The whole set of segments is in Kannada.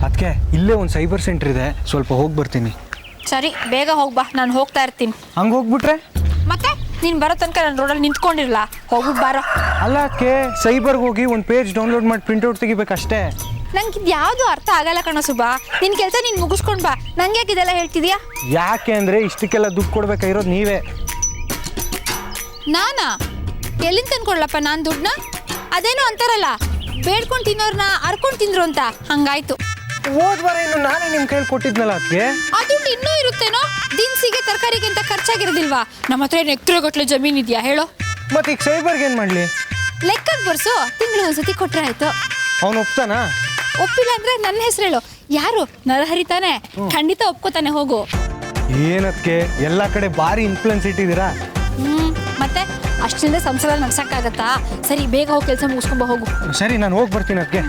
ಅದಕ್ಕೆ ಇಲ್ಲೇ ಒಂದು ಸೈಬರ್ ಸೆಂಟರ್ ಇದೆ, ಸ್ವಲ್ಪ ಹೋಗಿ ಬರ್ತೀನಿ. ಸರಿ, ಬೇಗ ಹೋಗ್ಬಾ, ನಾನು ಹೋಗ್ತಾ ಇರ್ತೀನಿ. ಹಂಗೆ ಹೋಗ್ಬಿಟ್ರೆ ಮತ್ತೆ ನೀನು ಬರೋ ತನಕ ನಾನು ರೋಡಲ್ಲಿ ನಿಂತ್ಕೊಂಡಿರಲ್ಲ, ಹೋಗ್ಬಿಟ್ಟು ಬಾರೋ. ಅಲ್ಲ ಅದಕ್ಕೆ ಸೈಬರ್ಗೆ ಹೋಗಿ ಒಂದು ಪೇಜ್ ಡೌನ್ಲೋಡ್ ಮಾಡಿ ಪ್ರಿಂಟ್ಔಟ್ ತೆಗಿಬೇಕಷ್ಟೇ. ನಂಗೆ ಇದು ಯಾವುದು ಅರ್ಥ ಆಗಲ್ಲ ಕಣೋ ಸುಬಾ. ನಿನ್ನ ಕೆಲಸ ನೀನು ಮುಗಿಸ್ಕೊಂಡು ಬಾ, ನಂಗೆ ಯಾಕೆ ಇದೆಲ್ಲ ಹೇಳ್ತಿದ್ಯಾ? ಯಾಕೆ ಅಂದರೆ ಇಷ್ಟಕ್ಕೆಲ್ಲ ದುಡ್ಡು ಕೊಡ್ಬೇಕಾಗಿರೋದು ನೀವೇ. ನಾನಾ? ಎಲ್ಲಿಂದ ತಂದ್ಕೊಡ್ಲಪ್ಪ ನಾನು ದುಡ್ಡನ್ನ? ಅದೇನೋ ಅಂತಾರಲ್ಲ, ಬೇಡ್ಕೊಂಡು ತಿನ್ನೋರ್ನ ಅರ್ಕೊಂಡು ತಿಂದ್ರು ಅಂತ, ಹಂಗಾಯ್ತು. ಹೋದ್ವಾರ ಇನ್ನು ನಾನೇ ನಿಮ್ಮ ಕೈಲಿ ಕೊಟ್ಟಿದ್ನಲ್ಲ ಅದಕ್ಕೆ. ಆ ದುಡ್ಡು ಇನ್ನೂ ಇರುತ್ತೇನೋ? ದಿನಸಿಗೆ ತರಕಾರಿಗೆ ಅಂತ ಖರ್ಚಾಗಿರೋದಿಲ್ವಾ? ನಮ್ಮ ಹತ್ರ ಏನು ಎಕ್ರೆ ಜಮೀನು ಇದೆಯಾ ಹೇಳೋ? ಮತ್ತೆ ಈಗ ಸೈಬರ್ಗೆ ಏನು ಮಾಡಲಿ? ಲೆಕ್ಕಕ್ಕೆ ಬರ್ಸು, ತಿಂಗಳು ಒಂದ್ಸತಿ ಕೊಟ್ರೆ ಆಯ್ತು. ಅವನು ಒಪ್ತಾನಾ? ಒಪ್ಪಿಲ್ಲ ಅಂದ್ರೆ ನನ್ನ ಹೆಸರು ಹೇಳು. ಯಾರು? ನರಹರಿ ತಾನೆ, ಖಂಡಿತ ಒಪ್ಕೋತಾನೆ, ಹೋಗು. ಏನಕ್ಕೆ ಎಲ್ಲ ಕಡೆ ಭಾರಿ ಇನ್ಫ್ಲುಯೆನ್ಸ್ ಇಟ್ಟಿದ್ದೀರಾ? ಮತ್ತೆ ಅಷ್ಟಿಂದ ಸಂಸಾರ ನಡ್ಸಕ್ಕಾಗತ್ತಾ? ಸರಿ, ಬೇಗ ಹೋಗಿ ಕೆಲಸ ಮುಗಿಸ್ಕೊಂಬ, ಹೋಗು. ಸರಿ, ನಾನು ಹೋಗಿ ಬರ್ತೀನಿ ಅದಕ್ಕೆ.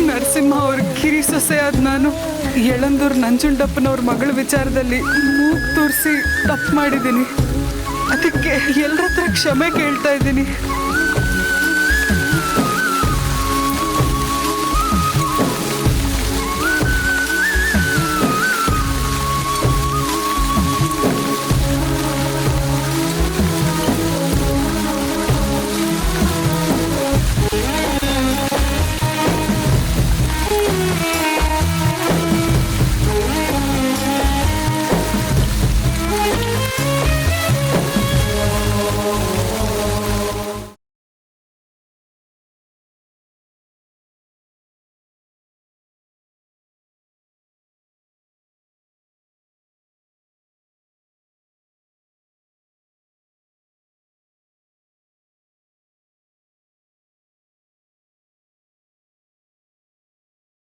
ನರಸಿಂಹ ಅವ್ರ ಕಿರಿ ಸೊಸೆಯಾದ ನಾನು ಯಳಂದೂರು ನಂಜುಂಡಪ್ಪನವ್ರ ಮಗಳ ವಿಚಾರದಲ್ಲಿ ಮೂಗು ತೋರಿಸಿ ತಪ್ಪು ಮಾಡಿದ್ದೀನಿ. ಅದಕ್ಕೆ ಎಲ್ಲರ ಹತ್ರ ಕ್ಷಮೆ ಕೇಳ್ತಾ ಇದ್ದೀನಿ.